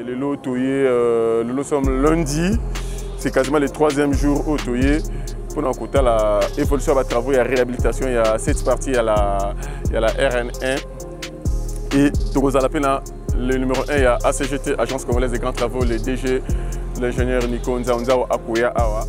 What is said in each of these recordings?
le lot Toye, le lot sommes lundi, c'est quasiment le 3e jour au Toye. Pour nous côté la évolution des travaux, il y a réhabilitation, il y a cette partie, il y a la RN1. Et le numéro 1, il y a ACGT, Agence Congolaise des Grands Travaux, le DG, l'ingénieur Nico Nzaonzao Akuya Awa.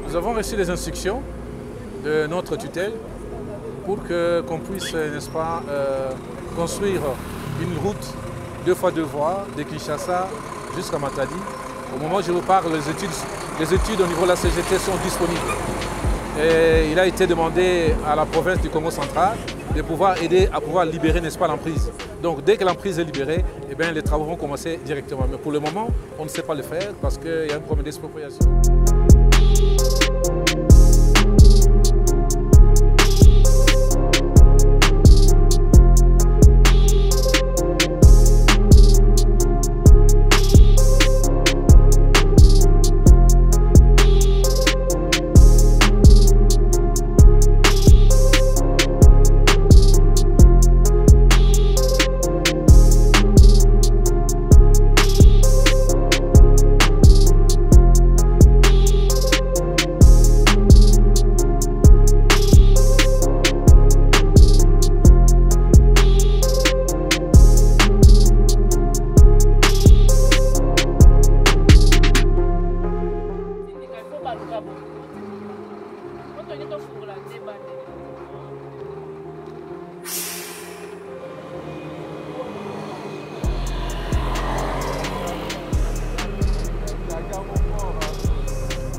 Nous avons reçu les instructions de notre tutelle pour qu'on puisse, n'est-ce pas, construire une route 2x2 voies de Kinshasa jusqu'à Matadi. Au moment où je vous parle, les études au niveau de la CGT sont disponibles. Et il a été demandé à la province du Congo central de pouvoir aider à pouvoir libérer, n'est-ce pas, l'emprise. Donc dès que l'emprise est libérée, eh bien, les travaux vont commencer directement. Mais pour le moment, on ne sait pas le faire parce qu'il y a un problème d'expropriation.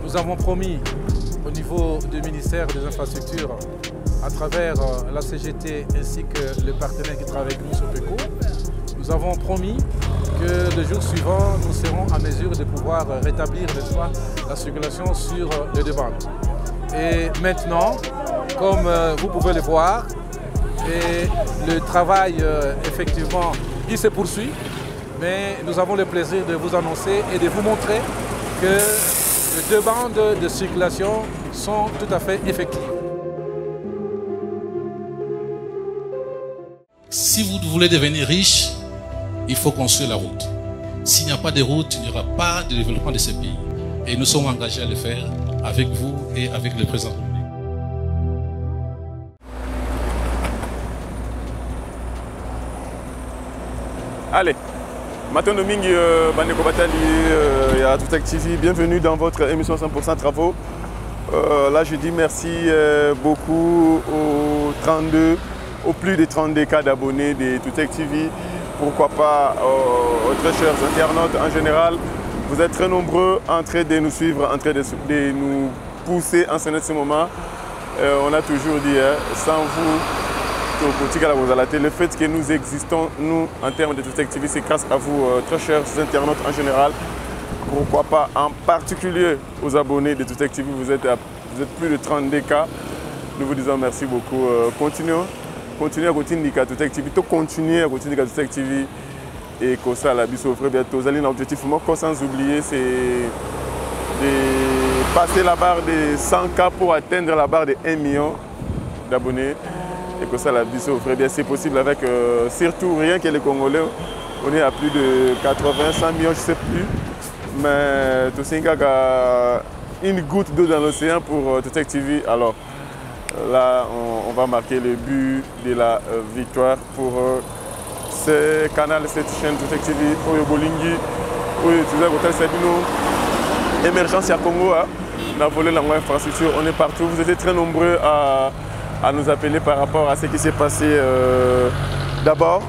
Nous avons promis au niveau du ministère des Infrastructures, à travers la CGT ainsi que le partenaire qui travaille avec nous sur PECO, nous avons promis que le jour suivant, nous serons en mesure de pouvoir rétablir la circulation sur les deux bandes. Et maintenant, comme vous pouvez le voir, et le travail, effectivement, il se poursuit, mais nous avons le plaisir de vous annoncer et de vous montrer que les deux bandes de circulation sont tout à fait effectives. Si vous voulez devenir riche, il faut construire la route. S'il n'y a pas de route, il n'y aura pas de développement de ce pays. Et nous sommes engagés à le faire avec vous et avec le président. Allez, Matin Domingue, Bandeko Batali, il y a Toutech TV, bienvenue dans votre émission 100% Travaux. Là, je dis merci beaucoup aux plus de 32 cas d'abonnés de Toutech TV. Pourquoi pas aux très chers internautes en général. Vous êtes très nombreux en train de nous suivre, en train de nous pousser en ce moment. On a toujours dit, sans vous, le fait que nous existons, nous, en termes de Toutech TV, c'est grâce à vous, très chers internautes en général. Pourquoi pas en particulier aux abonnés de Toutech TV, vous êtes plus de 32 cas. Nous vous disons merci beaucoup. Continuez à continuer à Toutech TV, continuer à continuer à Toutech TV et que ça la biso frère bientôt. Vous allez l'objectif sans oublier, c'est de passer la barre de 100K pour atteindre la barre de 1 million d'abonnés. Et que ça la biso frère bien, c'est possible avec surtout rien que les Congolais. On est à plus de 80, 100 millions, je ne sais plus. Mais tout ça, une goutte d'eau dans l'océan pour Totec TV. Alors là, on va marquer le but de la victoire pour ce canal, cette chaîne Totec TV. Oyo Bolingi, Oyo Tuza Hotel Sabino, émergence à Congo, on a volé l'infrastructure, on est partout. Vous étiez très nombreux à nous appeler par rapport à ce qui s'est passé d'abord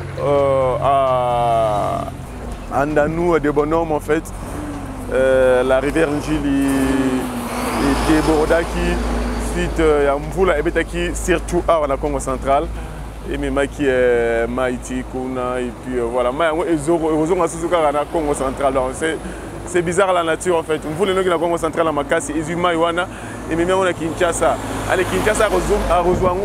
à Andanou, des bonhommes en fait. La rivière Njili et Borodaki, suite à Mvula et Betaki, surtout à la Congo centrale. Et même qui est Maïti, Kuna, et puis voilà. Heureusement, à Congo centrale. C'est bizarre la nature en fait. Mvula est la Congo centrale à Makasi, Izuma, Iwana, et même on a Kinshasa. Allez, Kinshasa a rejoint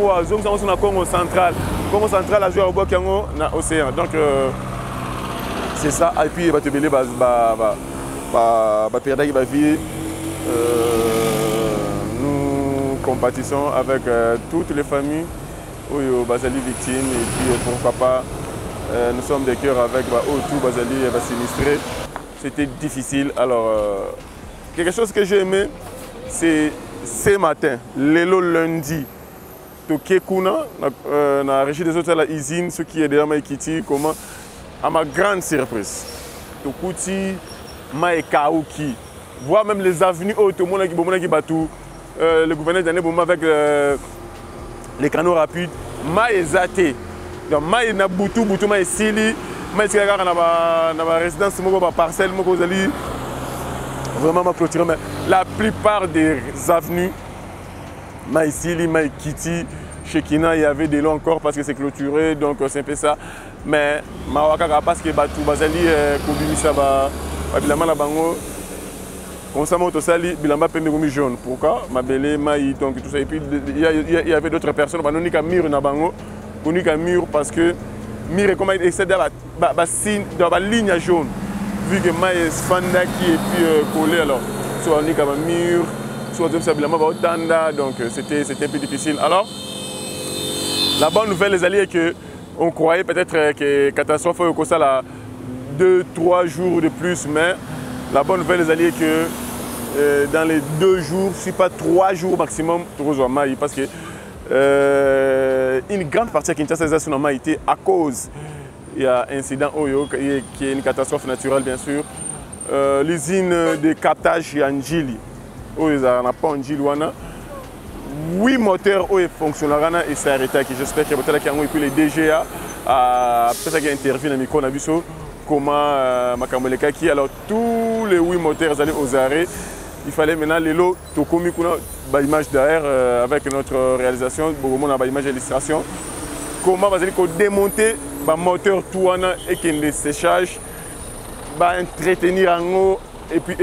la Congo centrale. Congo centrale a joué au Bokango dans l'océan. Donc, c'est ça. Et puis, il va te belé, nous compatissons avec toutes les familles où Bazali victimes et puis pourquoi pas nous sommes des cœurs avec tout Bazali sinistré. C'était difficile. Alors quelque chose que j'ai aimé, c'est ce matin, lundi, Toké Kuna, la régie des hôtels à Isine, ce qui est derrière Maïkiti, comment, à ma grande surprise, Tokouti, Maïkaouki, voire même les avenues hautes, le gouverneur d'année avec les canaux rapides, Maïzate, donc Maï Nabutu, Butu Maïsili, Maïsili na résidence, parcelle, vraiment ma clôture, mais la plupart des avenues, Maïsili, Maïkiti, Shekina, il y avait des lots encore parce que c'est clôturé, donc c'est un peu ça. Mais Mawaka, parce que Batou, Bazali, Koubimisa, Bilama Bango, constamment au Sali, Bilamba Pendegoumi jaune. Pourquoi Mabele, Maï, donc tout ça. Et puis il y avait d'autres personnes, on a Mur Nabango, on a Mur parce que Mur, comment il essaie de la ligne jaune. Vu que Maï Fanda qui est puis collé, alors soit on a Mur, soit Bilama Tanda, donc c'était un peu difficile. Alors, la bonne nouvelle, les alliés, est que on croyait peut-être que la catastrophe au Kosa là 2-3 jours de plus, mais la bonne nouvelle, les alliés, est que dans les 2 jours, si pas 3 jours maximum, parce que une grande partie de Kinshasa a été à cause il y a un incident qui est une catastrophe naturelle bien sûr. L'usine de captage à Njili, ils n'ont pas Njili. 8 moteurs fonctionnent et s'est arrêté. J'espère que les DGA peut-être qu'il intervient dans le micro comment Makamoleka qui alors tous les 8 moteurs allaient aux arrêts. Il fallait maintenant les lots Tokomi kuna image derrière avec notre réalisation, beaucoup de image d'illustration. Comment va démonter le moteur tout et qu'il le séchage, entretenir en haut et puis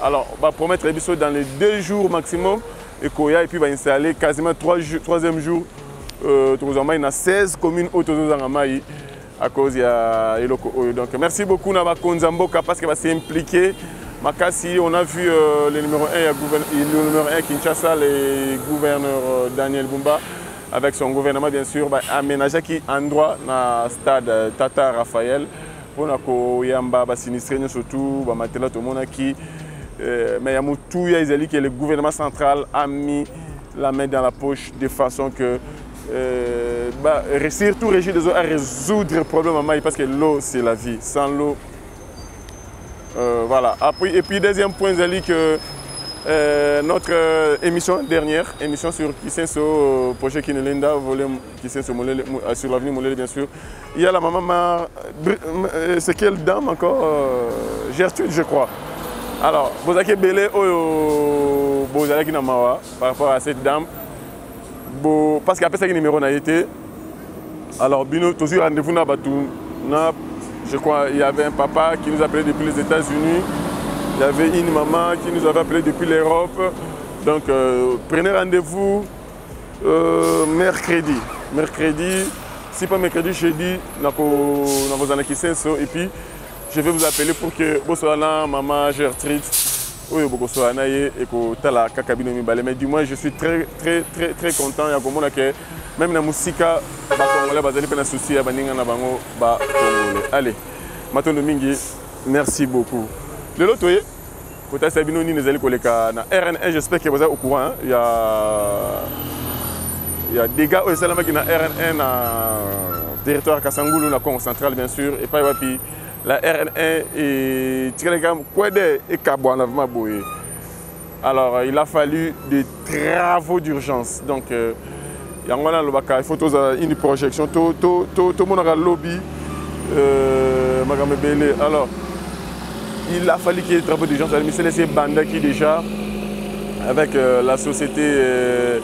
alors promettre les dans les 2 jours maximum. Et puis va installer quasiment 3e jour. Il y a 16 communes autour à cause de donc merci beaucoup Naba Konzamboka parce que va s'impliquer. Makasi, on a vu le numéro 1 Kinshasa, le gouverneur Daniel Bumba avec son gouvernement bien sûr aménager qui endroit dans le stade Tata Raphaël pour que sinistré surtout matela tout le monde qui mais il y a que le gouvernement central a mis la main dans la poche de façon que surtout Régis des eaux à résoudre le problème à Maï parce que l'eau c'est la vie. Sans l'eau, voilà. Et puis deuxième point, c'est que notre dernière émission sur Kisenso, projet Kinelinda, sur l'avenue Molele bien sûr. Il y a la maman, c'est quelle dame encore Gertrude je crois. Alors, vous avez belé par rapport à cette dame. Parce qu'après ça, il y a un numéro n'a été. Alors, Bino, toujours rendez-vous dans Batou. Je crois qu'il y avait un papa qui nous appelait depuis les États-Unis. Il y avait une maman qui nous avait appelé depuis l'Europe. Donc, prenez rendez-vous mercredi. Mercredi, si pas mercredi, jeudi, dans vos années qui sont. Et puis, je vais vous appeler pour que vous soyez là, maman Gertrude, ou vous soyez là et que vous la kakabino mibale. Mais du moins, je suis très content. Il y a que même la musique, allez, Matondo Mingi, merci beaucoup. Le lot, Côté Sabino, nous allons collecter na RN1, j'espère que vous êtes au courant. Hein. Il y a des gars qui sont na RN1 na territoire Kasangulu, na Congo central bien sûr, et pas la RN1 et alors il a fallu des travaux d'urgence. Donc il faut une projection, tout le monde a lobby. Alors il a fallu qu'il y ait des travaux d'urgence. C'est laissé Banda qui déjà avec la société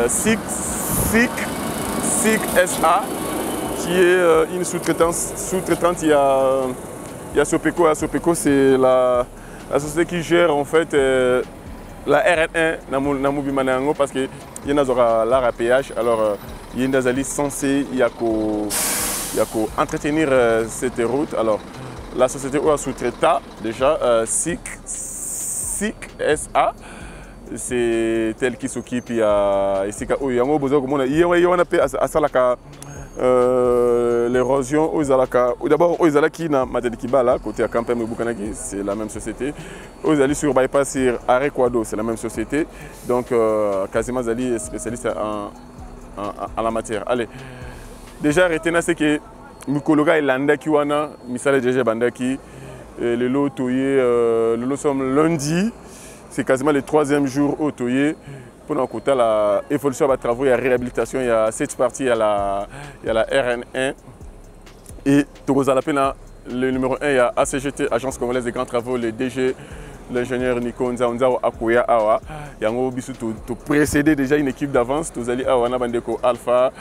SIC SA qui est une sous-traitante. Il y a Sopeco. Sopeco, c'est la société qui gère en fait la RN1 parce qu'il y a l'art à péage. Alors il y a une azali censée entretenir cette route. Alors la société a sous-traité déjà SIC SA. C'est elle qui s'occupe. Il y a l'érosion aux Alaka. D'abord, aux Alaki, côté à Campem Bukanaki, c'est la même société. Aux Ali sur bypass, sur Arrêt Quado, c'est la même société. Donc, Kazima Zali est spécialiste en la matière. Allez, déjà, retenez ce que Mukologa et Landa Kiwana, Misale Djeje Bandaki, le lot toyé, le lot somme lundi, c'est quasiment le 3e jour au toyé. Pour nous écouter la évolution des travaux, il y a réhabilitation, il y a cette partie, il y a la RN1. Et le numéro 1, il y a ACGT, Agence Congolaise des Grands Travaux, le DG, l'ingénieur Nico Nzaonzao Akuya Awa. Il y a un tout précédé déjà une équipe d'avance, tous allez Awana Bandeko Alpha,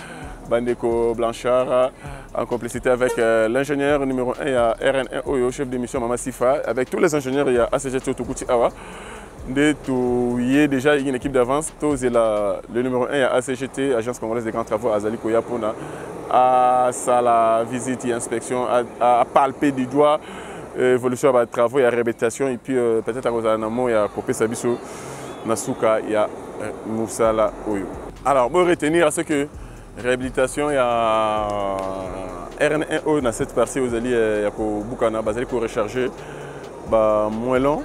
Bandeko Blanchard, en complicité avec l'ingénieur numéro 1, il y a RN1 Oyo, chef de mission Mama Sifa. Avec tous les ingénieurs, il y a ACGT Otokuti Awa. Il y a déjà une équipe d'avance. Le numéro 1 est ACGT, Agence Congolaise des Grands Travaux, Azali Koyapona, à la visite et inspection, à palper du doigt, évolution des travaux, il y a réhabilitation, et puis peut-être à Rosanamo, il y a Kopé Sabiso, Nasuka, il y a Moussala Oyo. Alors, pour retenir à ce que réhabilitation, il y a RN1O dans cette partie, il y a Boukana, il y a recharger, moins long.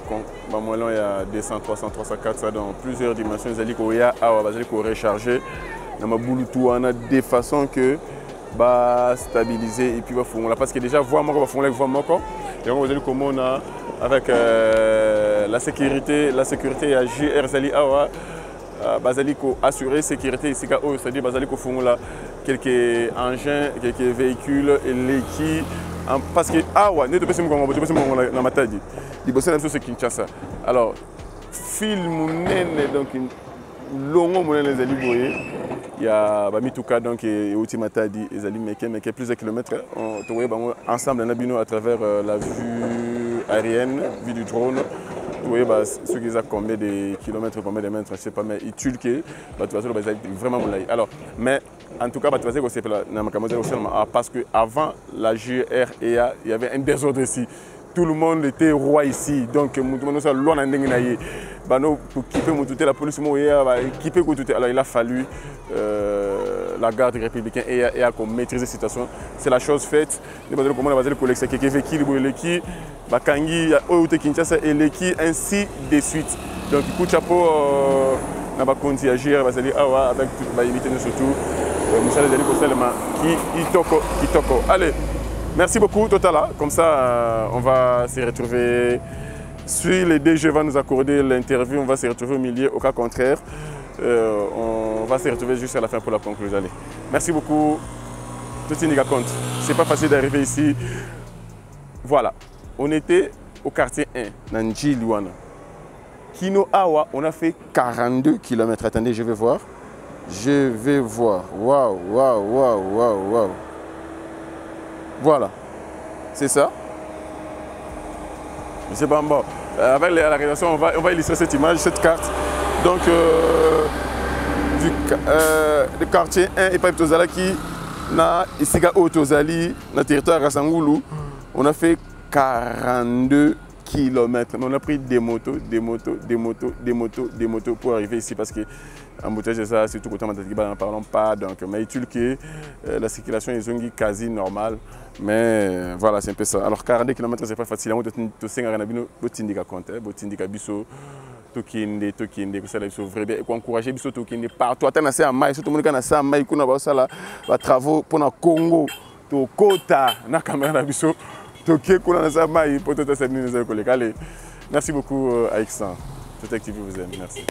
Il y a 200, 300, 304, dans plusieurs dimensions. Il y a recharger de façon que stabiliser et puis parce que déjà voie avec la sécurité il y a JR Zali Awa assurer sécurité ici c'est-à-dire quelques engins, quelques véhicules et qui parce que ne te pas dans ma tête c'est Kinshasa. Alors film donc longo les ali il y a Mituka donc et Outimata dit les ali mais plusieurs kilomètres on ensemble à travers la vue aérienne, vue du drone. Oui, ceux qui ont combien de kilomètres, combien de mètres, je ne sais pas, mais ils tuent vraiment alors, mais en tout cas, parce qu'avant la GR, il y avait un désordre ici. Tout le monde était roi ici. Donc, la police, alors il a fallu la garde républicaine et à maîtriser la situation. C'est la chose faite. Bakangi, Kinshasa et Leki, ainsi de suite. Donc, coup de chapeau, on va continuer à agir, avec toute l'éviter surtout, Michel Selma, Kitoko. Allez, merci beaucoup, Totala. Comme ça, on va se retrouver. Si le DG va nous accorder l'interview, on va se retrouver au milieu. Au cas contraire, on va se retrouver juste à la fin pour la conclusion. Allez, merci beaucoup. Tout compte. C'est pas facile d'arriver ici. Voilà. On était au quartier 1, Nanji Luana. Kino Awa, on a fait 42 km. Attendez, je vais voir. Je vais voir. Waouh, waouh, waouh, waouh, waouh. Voilà. C'est ça. C'est pas bon. Avec la réalisation, on va illustrer cette image, cette carte. Donc, du quartier 1 et Paiptozala qui na Isiga Otozali, na territoire Rasangulu, on a fait 42 km. On a pris des motos pour arriver ici parce que embouteillage ça surtout côté Matatiba n'en parlons pas donc mais utile que la circulation est quasi normale mais voilà c'est un peu ça alors 40 km c'est pas facile on to senga na bino botindika compte botindika biso tokinde ko sala biso vrai bien et encourager biso tokinde partout atana c'est en mai surtout mon kana ça mai kuna ba sala ba travaux pour na Congo to kota na caméra na biso toké kuna na ça mai pour tout ça nous collègues allez merci beaucoup Alexandre toute activité vous aime merci.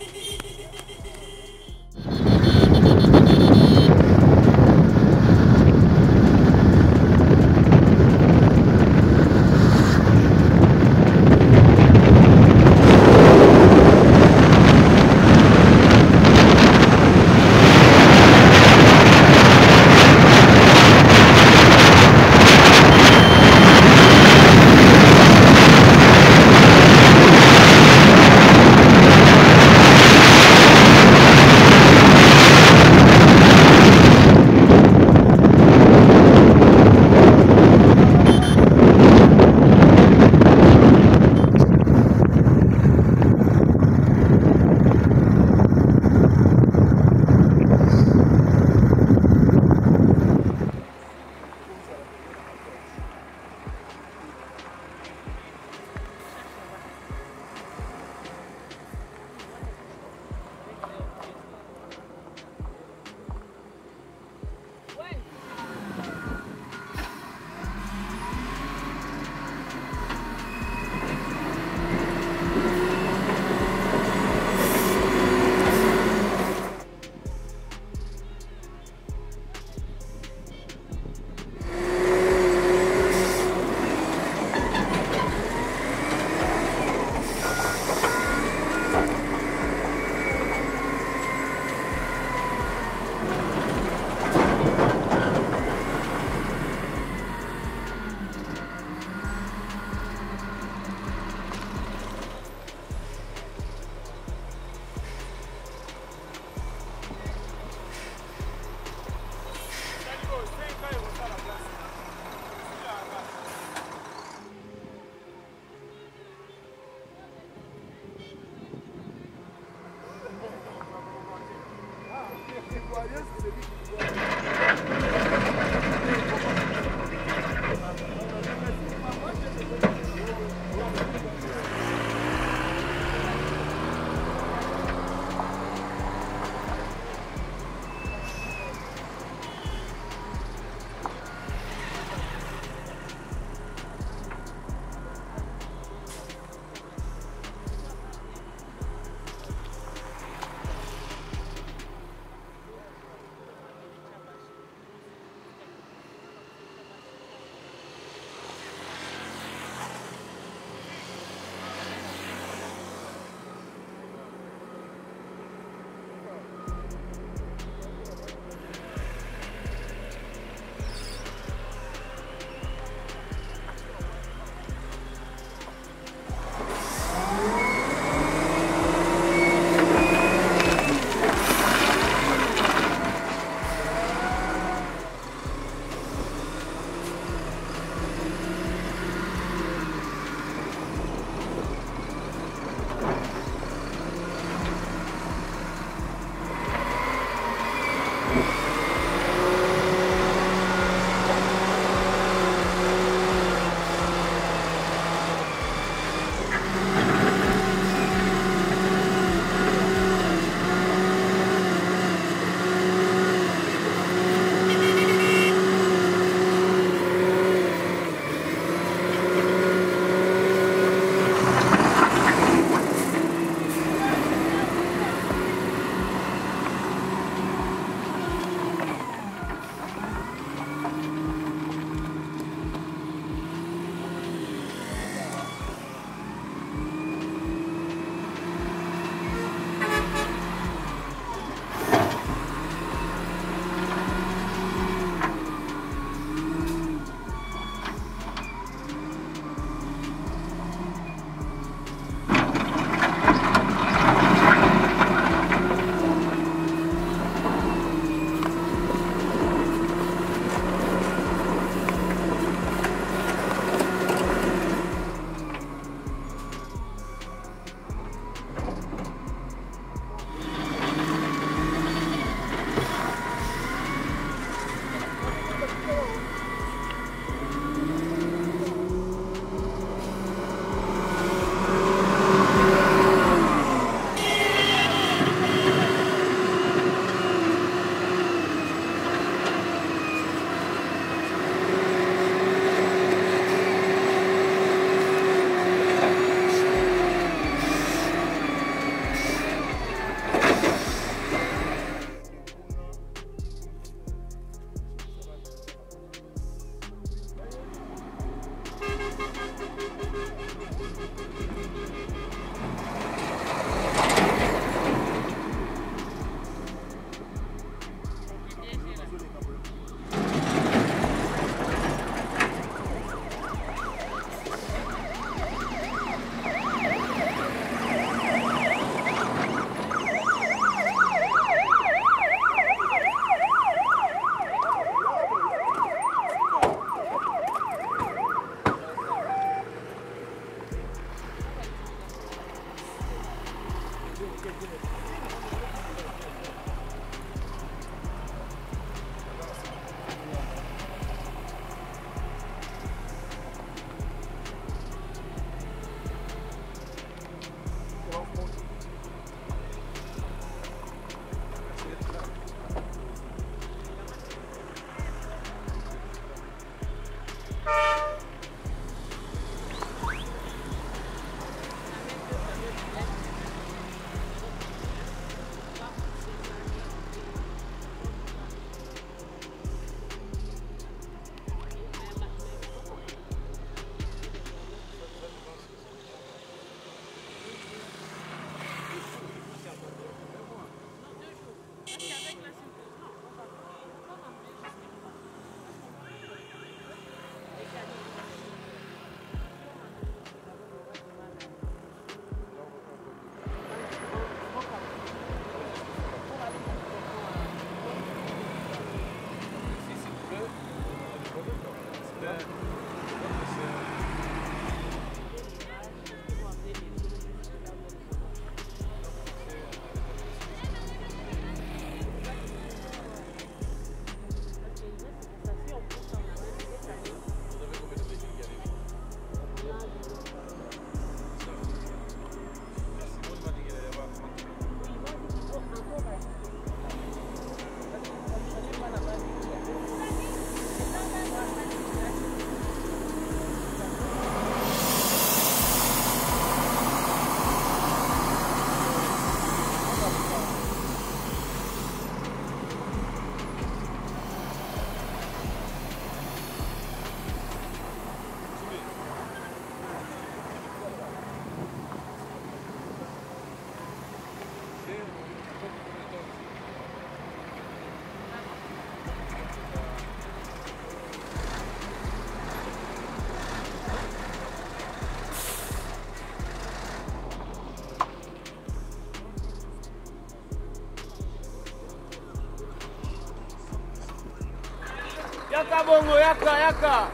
Yaka bongo, yaka.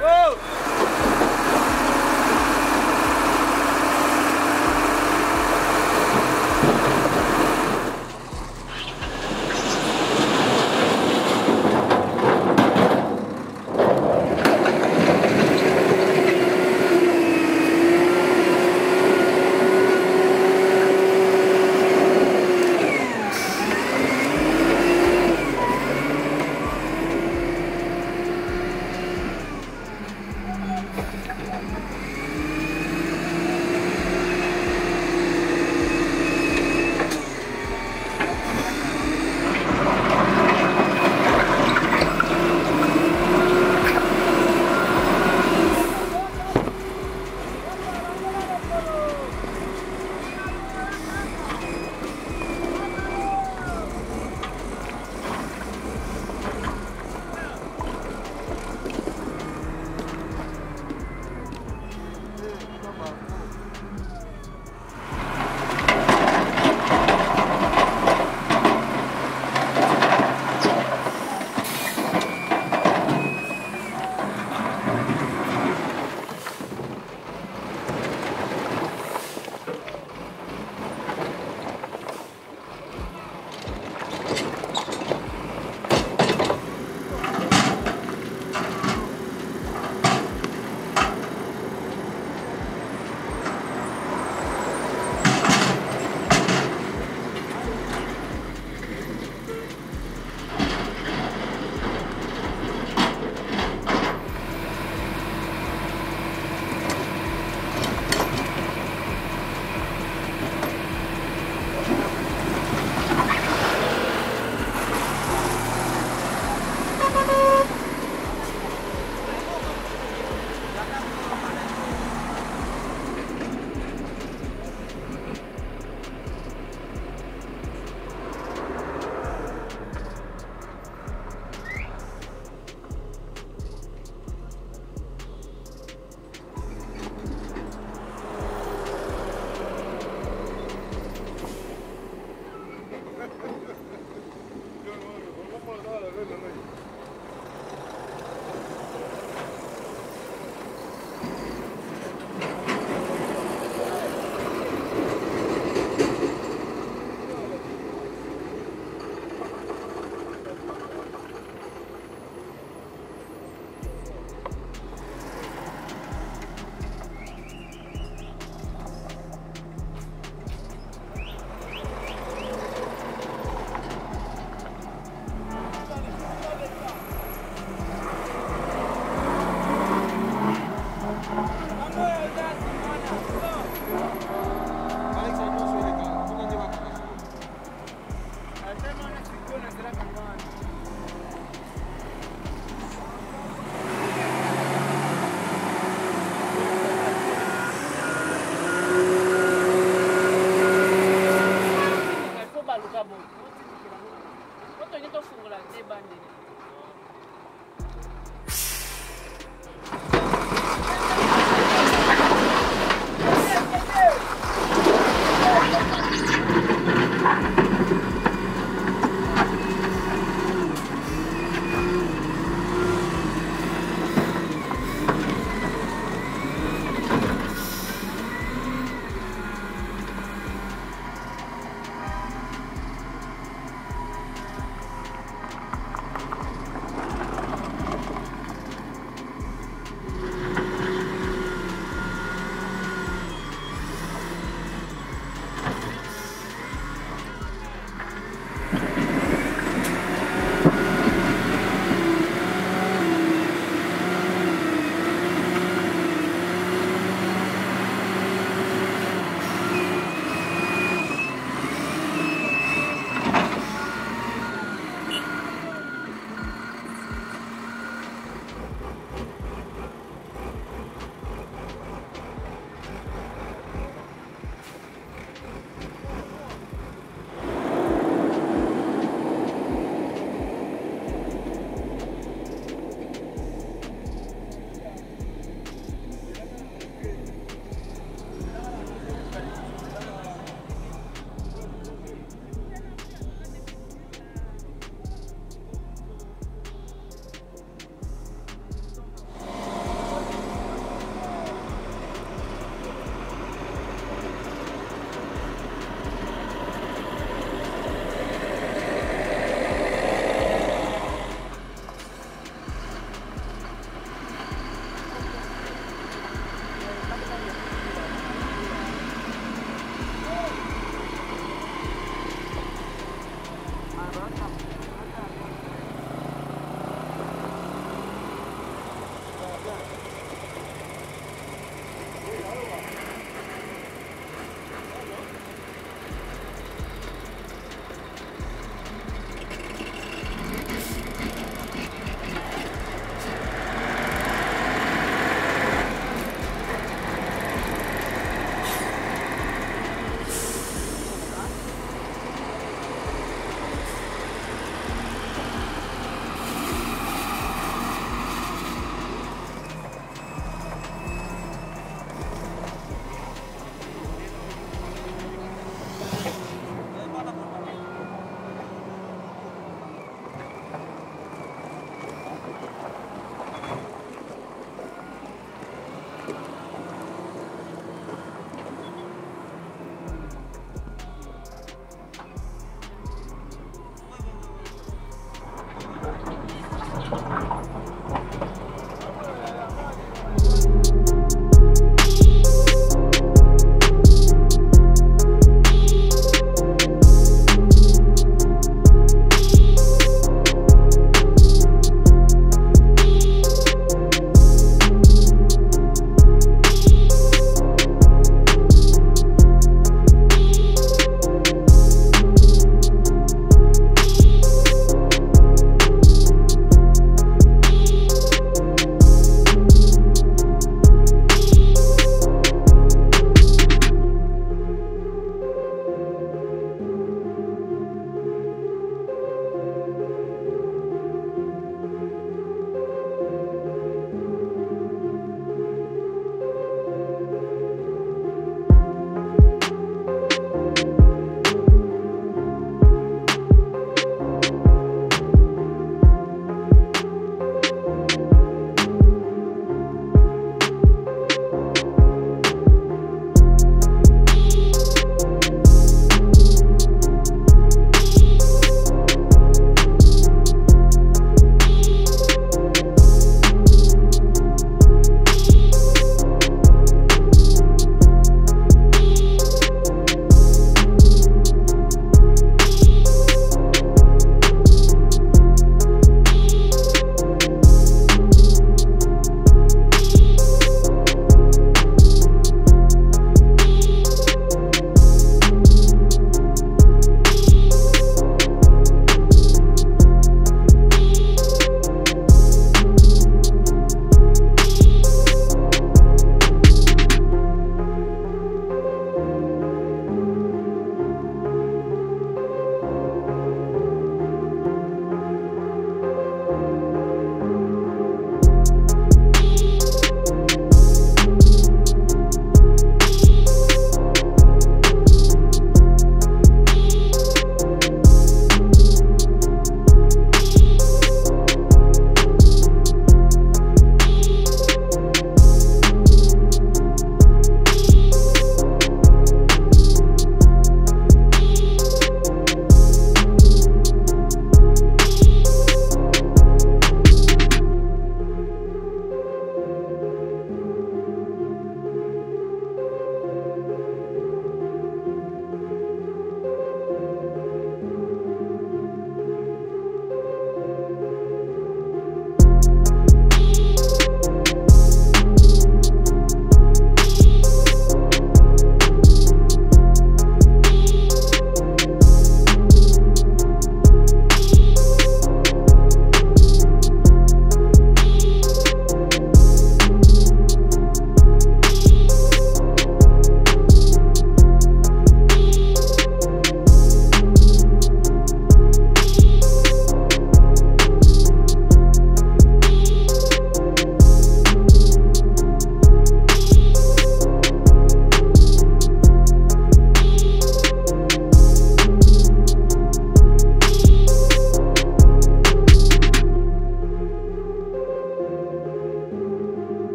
Oh!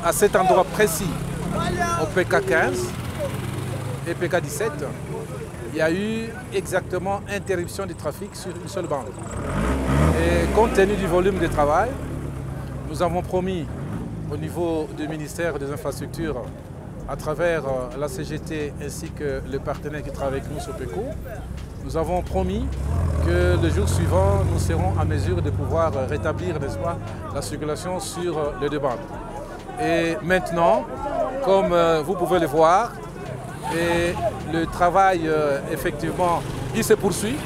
À cet endroit précis, au PK15 et PK17, il y a eu exactement interruption du trafic sur une seule bande. Et compte tenu du volume de travail, nous avons promis au niveau du ministère des Infrastructures, à travers la CGT ainsi que les partenaires qui travaillent avec nous sur PECO, nous avons promis que le jour suivant, nous serons en mesure de pouvoir rétablir, n'est-ce pas, la circulation sur les deux bandes. Et maintenant, comme vous pouvez le voir, et le travail, effectivement, il se poursuit,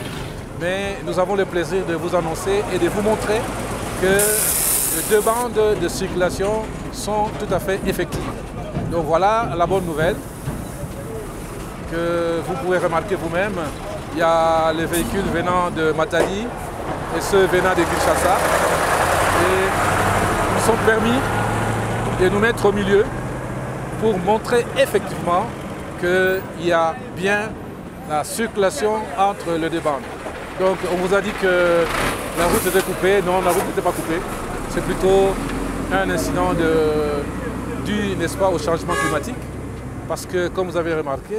mais nous avons le plaisir de vous annoncer et de vous montrer que les deux bandes de circulation sont tout à fait effectives. Donc voilà la bonne nouvelle que vous pouvez remarquer vous-même. Il y a les véhicules venant de Matadi et ceux venant de Kinshasa. Et nous sommes permis de nous mettre au milieu pour montrer effectivement qu'il y a bien la circulation entre les deux bandes. Donc on vous a dit que la route était coupée. Non, la route n'était pas coupée. C'est plutôt un incident dû, n'est-ce pas, au changement climatique. Parce que, comme vous avez remarqué,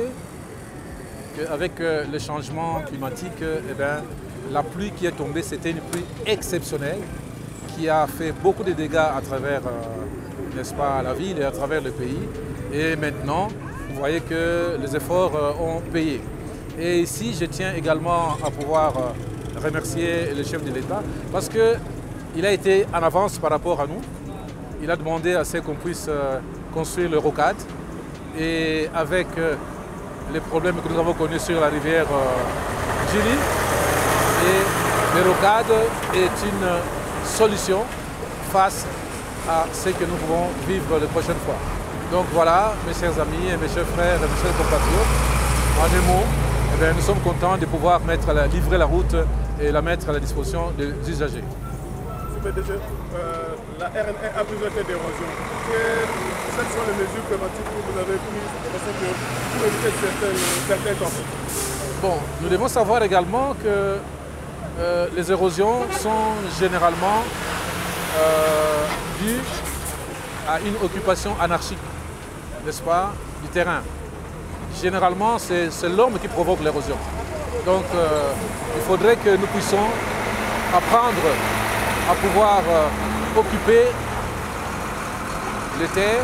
avec le changement climatique, eh bien, la pluie qui est tombée, c'était une pluie exceptionnelle qui a fait beaucoup de dégâts à travers, n'est-ce pas, la ville et à travers le pays. Et maintenant, vous voyez que les efforts ont payé. Et ici, je tiens également à pouvoir remercier le chef de l'État parce qu'il a été en avance par rapport à nous. Il a demandé à ce qu'on puisse construire le rocade. Et avec les problèmes que nous avons connus sur la rivière Djili, et le rocade est une solution face à ce que nous pouvons vivre les prochaines fois. Donc voilà, mes chers amis et mes chers frères et mes chers compatriotes, en un mot, eh bien, nous sommes contents de pouvoir livrer la route et la mettre à la disposition des usagers. La RN1 a besoin d'érosion. Quelles sont les mesures préventives que vous avez prises pour éviter certains conflits? Bon, nous devons savoir également que les érosions sont généralement dues à une occupation anarchique, n'est-ce pas, du terrain. Généralement, c'est l'homme qui provoque l'érosion. Donc, il faudrait que nous puissions apprendre à pouvoir occuper les terres,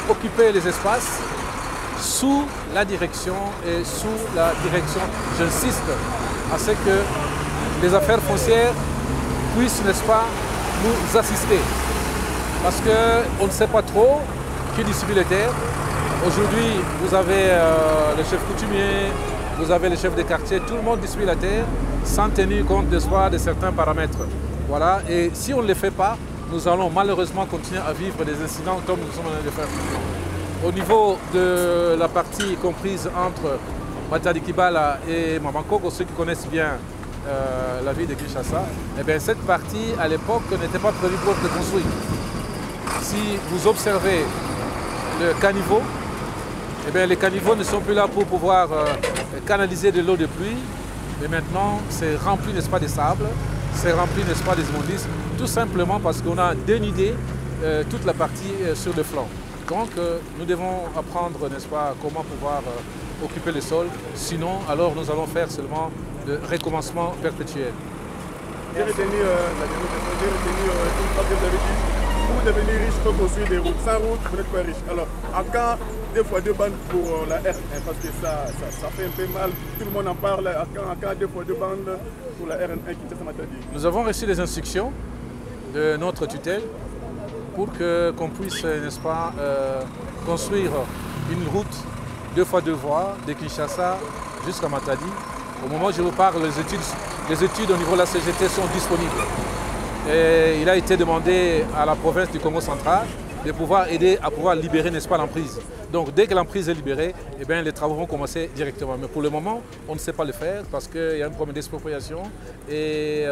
occuper les espaces sous la direction j'insiste, à ce que les affaires foncières puissent, n'est-ce pas, nous assister. Parce qu'on ne sait pas trop qui distribue les terres. Aujourd'hui, vous avez le chef coutumier, vous avez les chefs de quartier, tout le monde distribue la terre sans tenir compte de certains paramètres. Voilà, et si on ne le fait pas, nous allons malheureusement continuer à vivre des incidents comme nous sommes en train de faire. Au niveau de la partie comprise entre Matadi Kibala et Mamakoko, ceux qui connaissent bien la ville de Kinshasa, eh bien, cette partie à l'époque n'était pas prévue pour être construite. Si vous observez le caniveau, eh bien, les caniveaux ne sont plus là pour pouvoir canaliser de l'eau de pluie, mais maintenant c'est rempli, n'est-ce pas, de sable, c'est rempli, n'est-ce pas, des immondices, tout simplement parce qu'on a dénudé toute la partie sur le flanc. Donc nous devons apprendre, n'est-ce pas, comment pouvoir occuper le sol, sinon alors nous allons faire seulement le recommencement perpétuel. J'ai retenu la dernière question, j'ai retenu une phrase que vous avez dit. Pour devenir riche, il faut construire des routes. Sans route, vous n'êtes pas riche. Alors, à quand 2 fois 2 bandes pour la RN1? Parce que ça fait un peu mal. Tout le monde en parle. À quand 2 fois 2 bandes pour la RN1 qui ça m'a dit? Nous avons reçu des instructions de notre tutelle pour qu'on puisse, n'est-ce pas, construire une route 2 fois 2 voies de Kinshasa jusqu'à Matadi. Au moment où je vous parle, les études au niveau de la CGT sont disponibles. Et il a été demandé à la province du Congo central de pouvoir aider à pouvoir libérer, n'est-ce pas, l'emprise. Donc dès que l'emprise est libérée, eh bien, les travaux vont commencer directement. Mais pour le moment, on ne sait pas le faire parce qu'il y a un problème d'expropriation et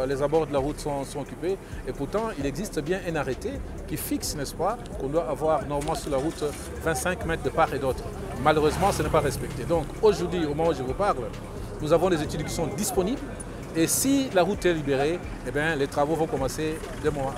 les abords de la route sont occupés. Et pourtant, il existe bien un arrêté qui fixe, n'est-ce pas, qu'on doit avoir normalement sur la route 25 mètres de part et d'autre. Malheureusement, ce n'est pas respecté. Donc aujourd'hui, au moment où je vous parle, nous avons des études qui sont disponibles. Et si la route est libérée, eh bien, les travaux vont commencer dès moment.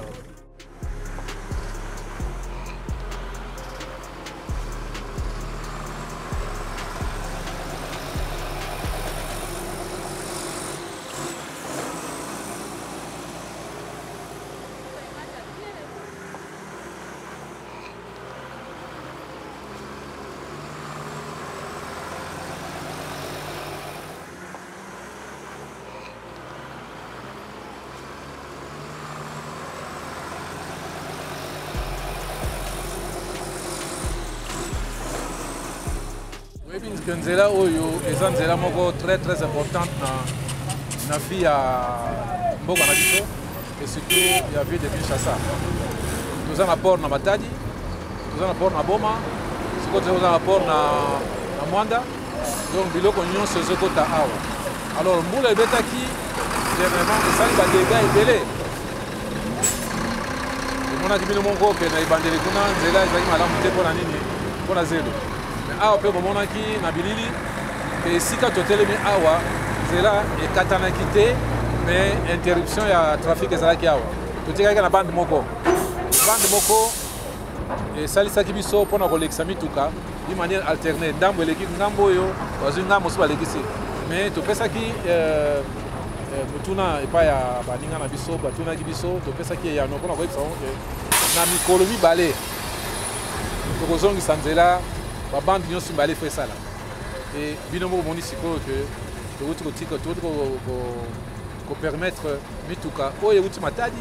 Nzela oyo eza nzela moko très importante na vie ya mboka na biso et surtout ya ville de Kinshasa. Toza na port na Matadi, toza na port na Boma, sikoyo toza na port na Mwanda, donc biloko nyonso ezokota awa. Alors mbula ebetaki dernièrement esali badega ebele. Emonaki bino moko ke na ebandeli kuna nzela ezalaki malamu te mpona nini, mpona zelo. Awa pe bomonaki na bilili esika totelemi awa nzela ekatanaki te mais interruption ya trafic ezalaki awa totikaki na bande moko esalisaki biso mpona kolekisa mituka d'une manière alternée ndambo eleki ngambo oyo bazwi ngambo mosusu balekisi mais topesaki motuna epai ya baninga na biso batunaki biso topesaki eyano mpona koyebisa bango ke na mikolo mibale tokozongisa nzela babande nyonso mibale fo esala e bino moko bomoni sikoyo ke touti kotika touti kopermettre mituka oyo euti Matadi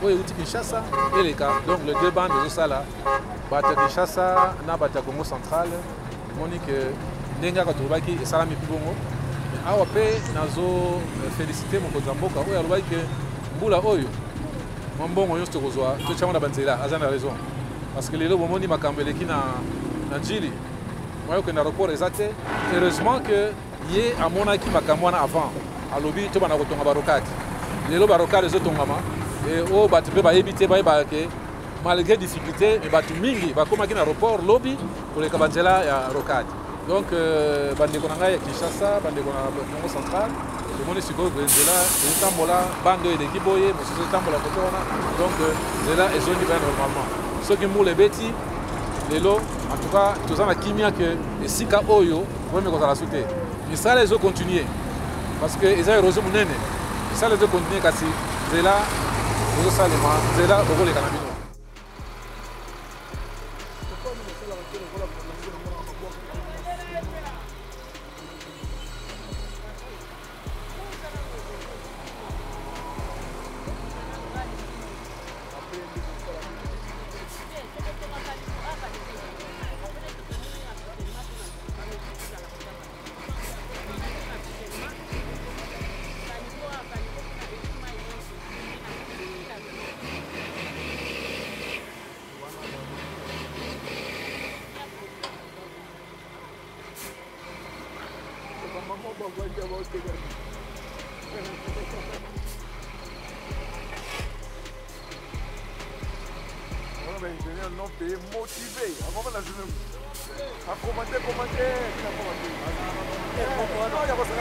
oyo euti Kinshasa eleka donc les 2 bandes ezosala bato ya Kinshasa na bato ya Congo central moni ke ndenge kaka tolobaki esalami mpi bongo awa mpe nazo félicité mokonzi ya mboka oyo alobaki ke mbula oyo mwa mbongo nyonso tokozwa totyango na banzela aza na raison parce que lelo bomoni makambo eleki na njili moyokende aéroport eza te heureusement que ye amonaki makambo wana avant alobi to bana kotonga barokade lelo barokade ezotongama oyo bato mpe bayebi te bayebaka ke malgré difficulté me bato mingi bakomaki na aéroport lobi koleka banzela ya rokade donc bandeko na ngai ya Kinshasa bandeko na Congo central tomoni sikoyo nzela ezotambola bando eleki boye mosusu ezotambola kote wana donc nzela ezongi baya normalement soki mbula ebeti lelo en tout cas toza na kimia ke esika oyo problème ekozala su te misala ezocontinue parce que eza érosion monene misala ezocontinue kasi nzela ezosalema nzela okoleka na bino. Ingénieur non payé, motivé. Avant la journée. À commander. Non, il y a pas ça.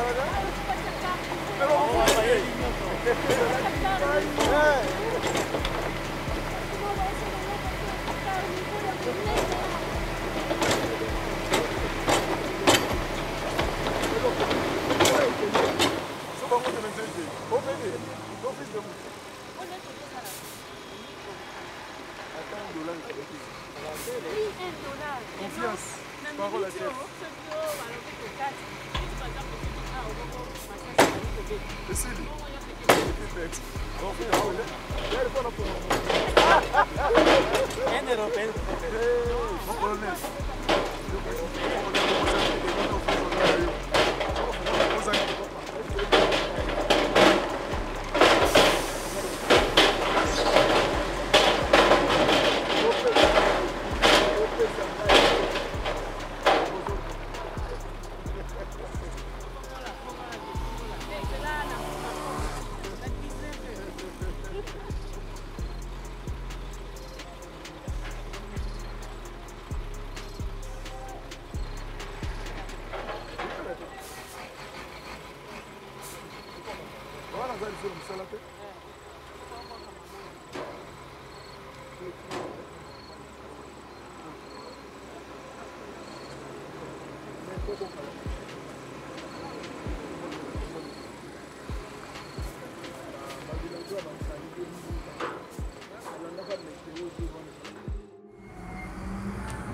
Confiance, parole à chef.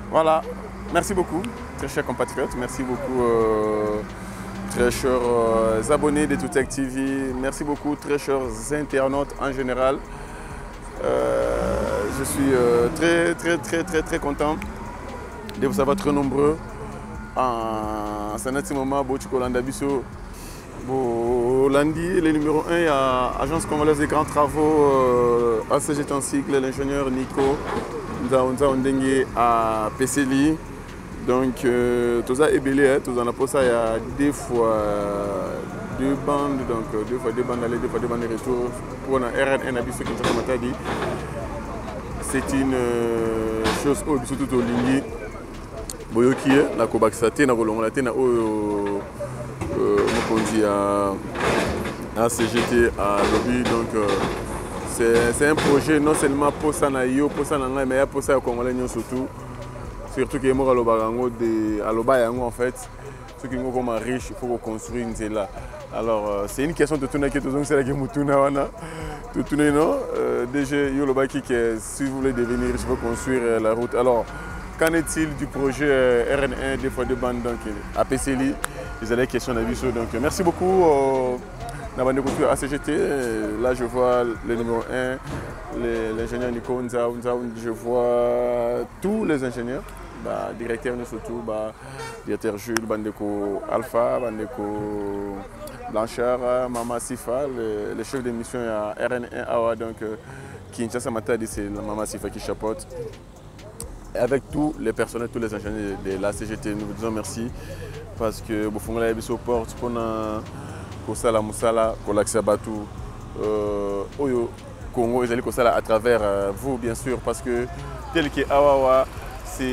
Voilà, merci beaucoup, très chers compatriotes, merci beaucoup, très chers abonnés de Toutech TV, merci beaucoup, très chers internautes en général. Je suis très content de vous savoir très nombreux. En ce moment, lundi, le numéro 1, il y a Agence Congolaise des Grands Travaux, ACGT en cycle, l'ingénieur Nico. Nous avons à PCLI. Donc, tout ça est belé, tout ça il y a deux fois deux bandes, donc deux fois deux bandes aller, deux fois deux bandes de retour. Pour la RN1, c'est une chose au tout au ligne. Boyoki, la Kobaksate, la Rolongolate, la à CGT à Lobby. Donc, c'est un projet non seulement pour ça, mais pour ça, Congolais surtout. Surtout qu'il y a des gens en fait. Ceux qui sont comme riches, il faut construire une là. Alors, c'est une question de tout le monde c'est la game tout déjà, si vous voulez devenir riche, il faut construire la route. Alors, qu'en est-il du projet RN1, deux fois deux bandes donc, à PCLI? Ils avaient des questions d'avis. Donc, merci beaucoup. À CGT, là je vois le numéro 1, l'ingénieur Nico Nza, je vois tous les ingénieurs, directeur surtout, directeur Jules, Bandeko Alpha, Bandeko Blanchard, Mama Sifa, le chef de mission à RN1 Awa, donc Kinshasa Matadi, c'est la Mama Sifa qui chapeaute. Avec tous les personnels, tous les ingénieurs de la CGT, nous vous disons merci parce que Bofongola Yabiso porte pour Kosala Moussala, Kolaxia Batou, Oyo Congo, ils allaient Kosala à travers vous, bien sûr, parce que tel que Awawa, c'est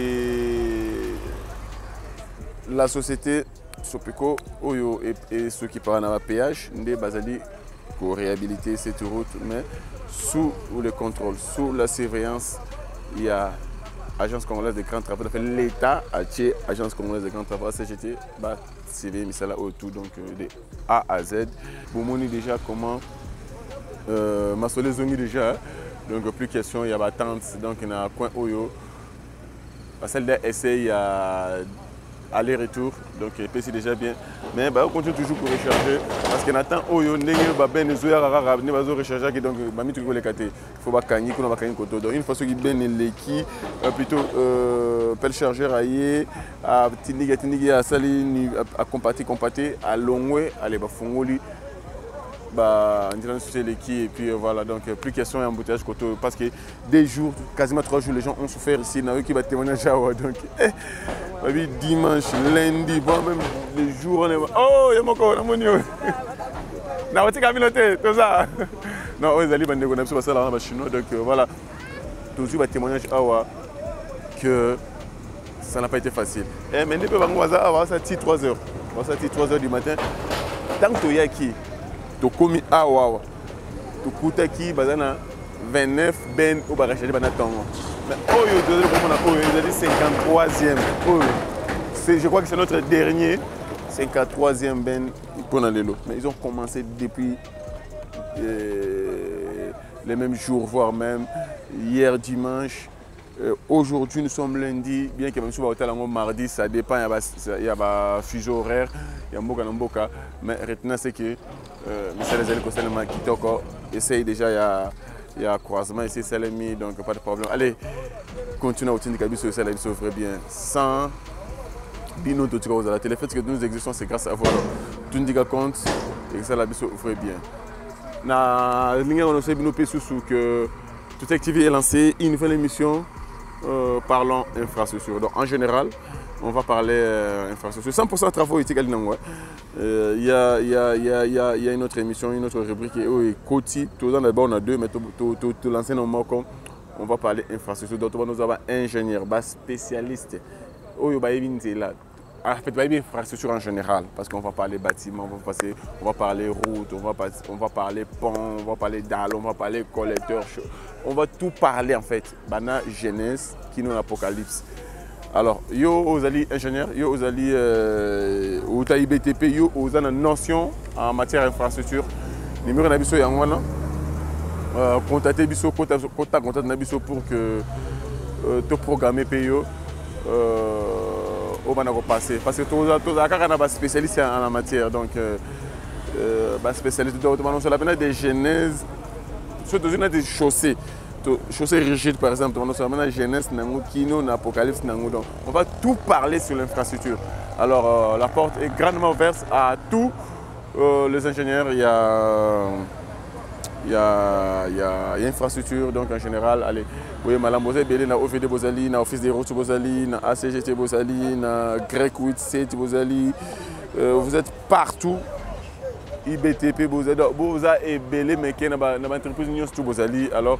la société Sopeko, Oyo et ceux qui parlent à péage, Ndé Bazali, pour réhabiliter cette route, mais sous le contrôle, sous la surveillance, il y a Agence Congolaise des Grands Travaux, l'État a tué Agence Congolaise des Grands Travaux, CGT, CV Misala autour, donc de A à Z. Vous montrez déjà comment Massolé Zongi déjà, donc plus question, il y a tente, donc il y a un coin Oyo. Celle d'essai, il y a aller-retour, donc c'est déjà bien. Mais on continue toujours pour recharger parce qu'on attend Oyo, donc une fois qu'il ben l'équipe plutôt le chargeur à Tinigi à Sali à compatir à Longwe aller à Fongoli l'équipe et puis voilà, donc plus question d'embouteillage parce que des jours, quasiment 3 jours, les gens ont souffert ici, qui va témoigner donc babi dimanche, lundi, bon même les jours on est oh il y a mon corps, mon Dieu. Na wati communauté, tout ça. Non, ils allaient bande qu'on a sur ça là chinois donc voilà. Toujours un témoignage que ça n'a pas été facile. Et mais depuis avoir ça 3 heures. On va sortir 3 heures du matin. Tant que tu es qui, tu commis à Wawa. Tu coûtes qui, bazana 29 ben au barrage de Banatongo. Mais oh yo, 53e. Je crois que c'est notre dernier 53e ben pour dans les lots. Mais ils ont commencé depuis les mêmes jours, voire même hier dimanche. Aujourd'hui, nous sommes lundi, bien que même si on va mardi, ça dépend, il y a un fuseau horaire, il y a un mboka, mais retenez c'est que Michel Ezeli Koselema qui essaye déjà, il y a un croisement ici, c'est l'ennemi, donc pas de problème. Allez, continuez à utiliser le ça ferait bien. Sans bino tout cas, la télé, le fait que nous existons, c'est grâce à vous. Tout le monde compte et que ça la ferait bien. Na ligne on sait bino sous que toute activité est lancée, une nouvelle émission. Parlons infrastructure. Donc en général, on va parler infrastructure. 100% travaux ici. Il y a une autre émission, une autre rubrique qui est Koti. Tout d'abord on a deux, mais tout l'ancien on va parler infrastructure. Donc nous avons un ingénieur, spécialiste. En fait, infrastructure en général, parce qu'on va parler bâtiment, on va parler route, on va parler pont, on va parler dalle, on va parler collecteur, on va tout parler en fait. Bana Genèse, qui nous l'apocalypse. Alors, yo aux alliés ingénieurs, yo aux alliés au BTP, yo aux une notion en matière d'infrastructure. Numéro nabiso yangwana. Contactez biso, contact nabiso pour que tout programmer payo. Au passer parce que tous les spécialistes en la matière donc spécialistes sur la peine des genèses surtout des chaussées rigides par exemple on a genèse kino apocalypse donc on va tout parler sur l'infrastructure. Alors la porte est grandement ouverte à tous les ingénieurs. Il y a infrastructure, donc en général, allez, oui, Madame Bozé, Belé, na OFD Bozali, na Office des routes Bozali, na ACGT Bozali, na Grec 8 Bozali, vous êtes partout. IBTP Bozali, Boza et Belé, mais qui est dans l'entreprise Union tout Bozali. Alors,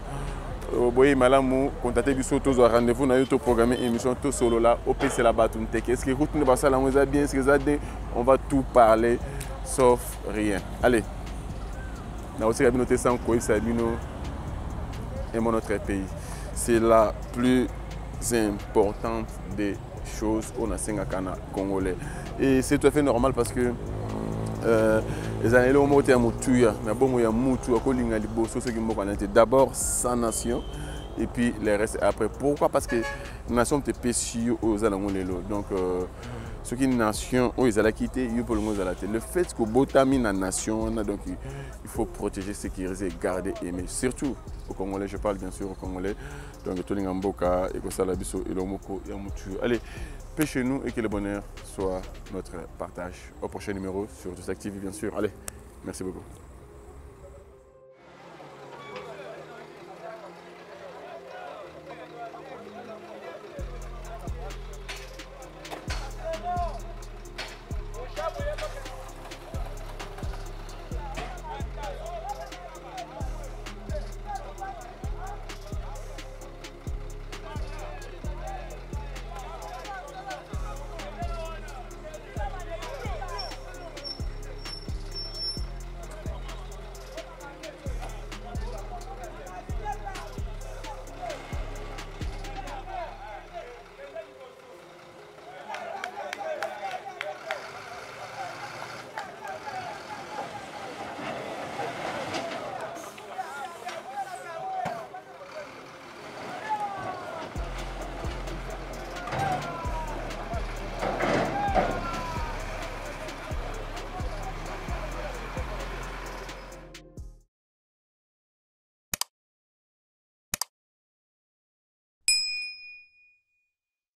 vous voyez, Madame, contactez Bissot, tous au rendez-vous, na YouTube programmé émission tout solo là, OPC là-bas, tout le Est-ce que route ne va pas là, bien, est-ce que on va tout parler, sauf rien. Allez. Nous aussi communauté sans quoi Sabino et notre pays. C'est la plus importante des choses au Nasengakana congolais. Et c'est tout à fait normal parce que les années où on a mutuya, mais bon il y a mutu à kolinga liboso ceux qui m'ont connecté. D'abord sa nation et puis les restes après. Pourquoi? Parce que la nation est péchée aux alentours. Donc ce qui est une nation, ils ont quitté, ils pour le Le fait que Botami la nation, donc il faut protéger, sécuriser, garder, aimer. Surtout au Congolais, je parle bien sûr au Congolais. Donc tout le monde Mboka, et Salabiso, et Lomoko, et Amutu. Allez, pêchez-nous et que le bonheur soit notre partage. Au prochain numéro sur Tous Actifs, bien sûr. Allez, merci beaucoup.